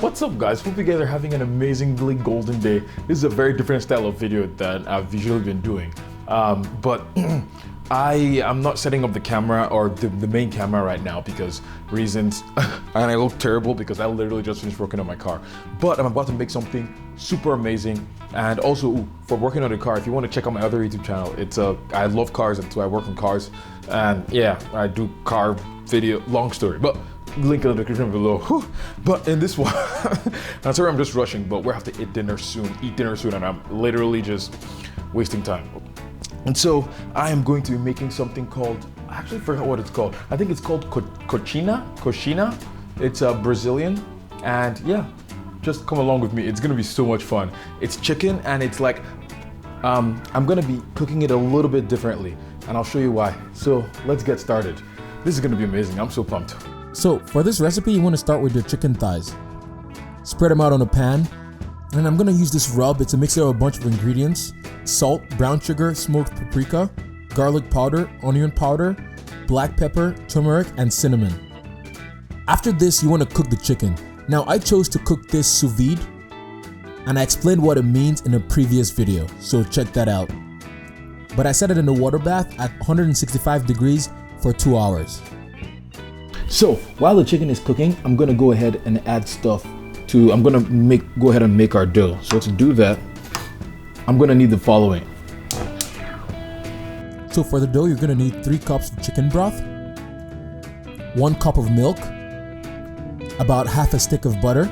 What's up guys, hope you guys are having an amazingly golden day. This is a very different style of video than I've usually been doing. But I'm not setting up the camera or the main camera right now because reasons, and I look terrible because I literally just finished working on my car. But I'm about to make something super amazing. And also for working on the car, if you want to check out my other YouTube channel, I love cars and so I work on cars. And yeah, I do car video, long story. But link in the description below. Whew. But in this one, I'm sorry I'm just rushing, but we have to eat dinner soon, and I'm literally just wasting time. And so I am going to be making something called, I actually forgot what it's called. I think it's called Coxinha. It's Brazilian, and yeah, just come along with me. It's gonna be so much fun. It's chicken, and it's like, I'm gonna be cooking it a little bit differently, and I'll show you why. So let's get started. This is gonna be amazing. I'm so pumped. So for this recipe, you want to start with your chicken thighs. Spread them out on a pan, and I'm gonna use this rub. It's a mixture of a bunch of ingredients: salt, brown sugar, smoked paprika, garlic powder, onion powder, black pepper, turmeric, and cinnamon. After this, you want to cook the chicken. Now I chose to cook this sous vide, and I explained what it means in a previous video, so check that out. But I set it in a water bath at 165 degrees for 2 hours. So while the chicken is cooking, I'm gonna go ahead and add stuff to, go ahead and make our dough. So to do that, I'm gonna need the following. So for the dough, you're gonna need 3 cups of chicken broth, 1 cup of milk, about half a stick of butter.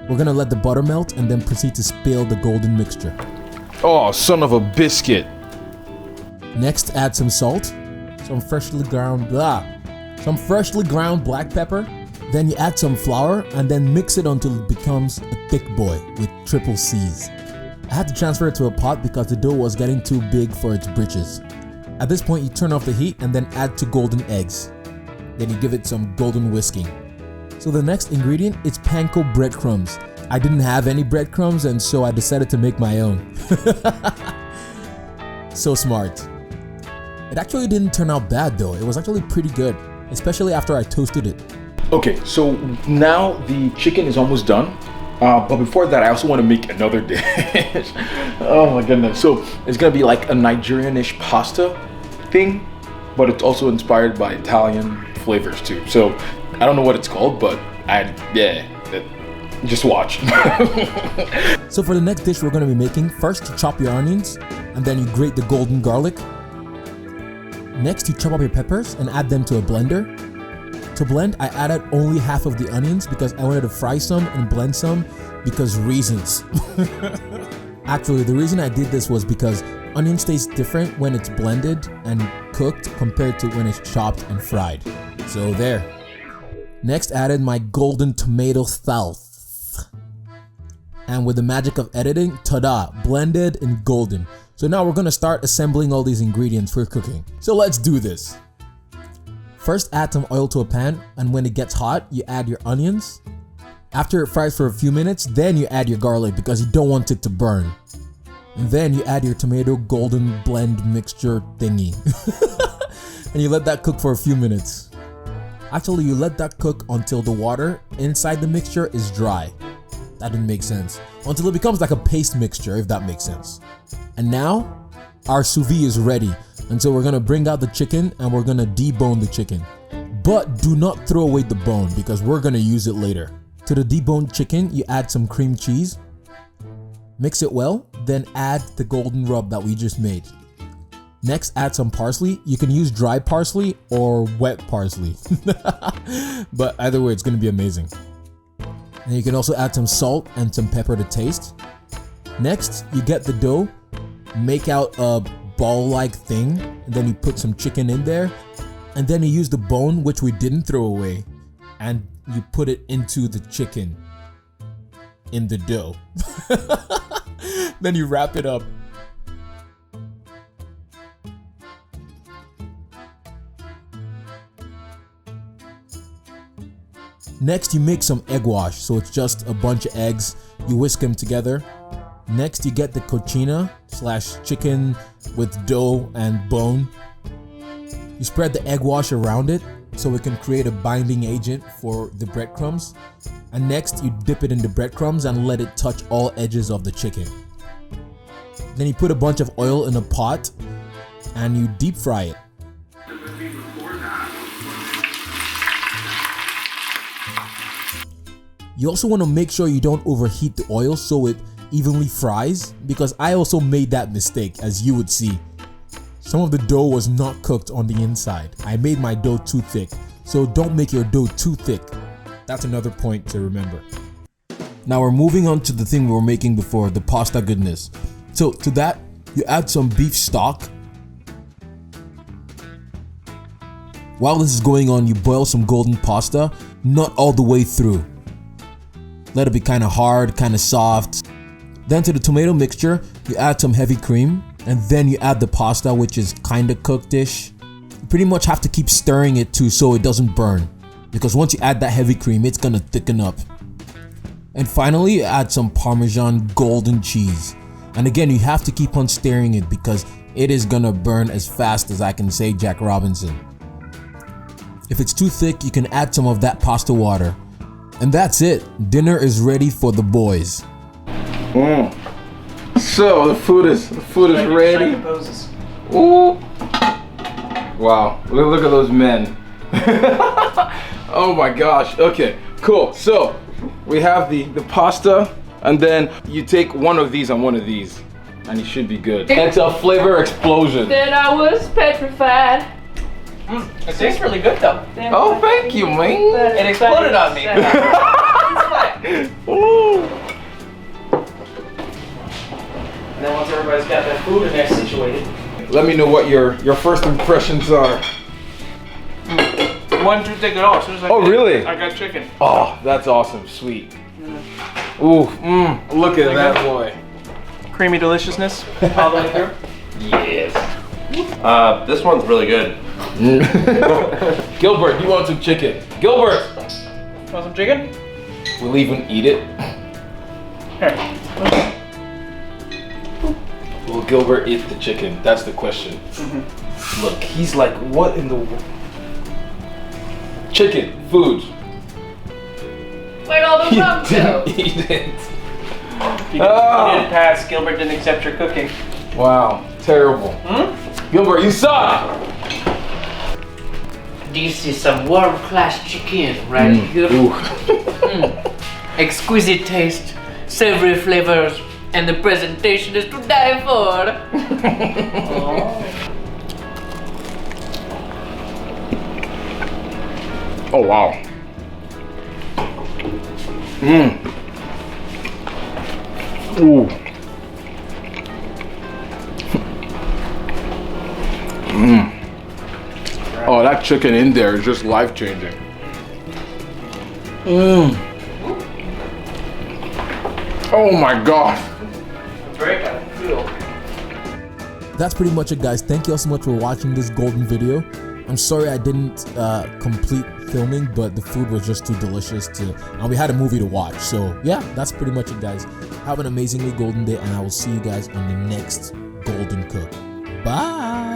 We're gonna let the butter melt and then proceed to spill the golden mixture. Oh, son of a biscuit. Next, add some salt, some freshly ground black pepper. Then you add some flour and then mix it until it becomes a thick boy with triple C's. I had to transfer it to a pot because the dough was getting too big for its britches. At this point, you turn off the heat and then add 2 golden eggs. Then you give it some golden whisking. So the next ingredient is Panko Breadcrumbs. I didn't have any breadcrumbs, and so I decided to make my own. So smart. It actually didn't turn out bad though. It was actually pretty good, especially after I toasted it. Okay, so now the chicken is almost done. But before that, I also want to make another dish. Oh my goodness. So it's gonna be like a Nigerian-ish pasta thing, but it's also inspired by Italian flavors too. So I don't know what it's called, but just watch. So for the next dish we're gonna be making, first you chop your onions, and then you grate the golden garlic. Next, you chop up your peppers and add them to a blender. To blend, I added only half of the onions because I wanted to fry some and blend some because reasons. Actually, the reason I did this was because onions taste different when it's blended and cooked compared to when it's chopped and fried. So there. Next, I added my golden tomato sauce. And with the magic of editing, ta-da, blended and golden. So now we're gonna start assembling all these ingredients for cooking. So let's do this. First, add some oil to a pan, and when it gets hot, you add your onions. After it fries for a few minutes, then you add your garlic because you don't want it to burn. And then you add your tomato golden blend mixture thingy. And you let that cook for a few minutes. Actually, you let that cook until the water inside the mixture is dry. That didn't make sense. Until it becomes like a paste mixture, if that makes sense. And now, our sous vide is ready. And so we're gonna bring out the chicken and we're gonna debone the chicken. But do not throw away the bone because we're gonna use it later. To the deboned chicken, you add some cream cheese. Mix it well, then add the golden rub that we just made. Next, add some parsley. You can use dry parsley or wet parsley. But either way, it's gonna be amazing. And you can also add some salt and some pepper to taste. Next, you get the dough, make out a ball-like thing, and then you put some chicken in there, and then you use the bone, which we didn't throw away, and you put it into the chicken in the dough. Then you wrap it up. Next, you make some egg wash, so it's just a bunch of eggs. You whisk them together. Next, you get the coxinha / chicken with dough and bone. You spread the egg wash around it, so it can create a binding agent for the breadcrumbs. And next, you dip it in the breadcrumbs and let it touch all edges of the chicken. Then you put a bunch of oil in a pot and you deep fry it. You also want to make sure you don't overheat the oil so it evenly fries, because I also made that mistake, as you would see. Some of the dough was not cooked on the inside. I made my dough too thick, so don't make your dough too thick. That's another point to remember. Now we're moving on to the thing we were making before, the pasta goodness. So to that, you add some beef stock. While this is going on, you boil some golden pasta, not all the way through. Let it be kind of hard, kind of soft. Then to the tomato mixture, you add some heavy cream, and then you add the pasta, which is kind of cooked-ish. You pretty much have to keep stirring it too so it doesn't burn, because once you add that heavy cream, it's gonna thicken up. And finally, you add some Parmesan golden cheese. And again, you have to keep on stirring it because it is gonna burn as fast as I can say Jack Robinson. If it's too thick, you can add some of that pasta water. And that's it. Dinner is ready for the boys. So the food is ready. Ooh. Wow. Look at those men. Oh my gosh. Okay. Cool. So we have the pasta, and then you take one of these and one of these, and it should be good. It's a flavor explosion. Then I was petrified. It tastes really good though. Oh, thank you, man. It exploded on me. Ooh. And then once everybody's got their food and they're situated. Let me know what your first impressions are. One too thick at all. As soon as I Really? I got chicken. Oh, that's awesome. Sweet. Ooh, look at that boy. Creamy deliciousness all the way through. Yes. This one's really good. Gilbert, you want some chicken? Gilbert! Want some chicken? We'll even eat it. Here. Will Gilbert eat the chicken? That's the question. Look, he's like, what in the world? Chicken, food. Where'd all the rum go? Eat it. You didn't pass. Gilbert didn't accept your cooking. Wow, terrible. Gilbert, you suck! This is some world-class chicken right here. Exquisite taste, savory flavors, and the presentation is to die for. Oh wow. Ooh. Oh, that chicken in there is just life-changing. Oh my gosh. Very kind of cool. That's pretty much it, guys. Thank you all so much for watching this golden video. I'm sorry I didn't complete filming, but the food was just too delicious and we had a movie to watch. So yeah, that's pretty much it, guys. Have an amazingly golden day, and I will see you guys on the next Golden Cook. Bye.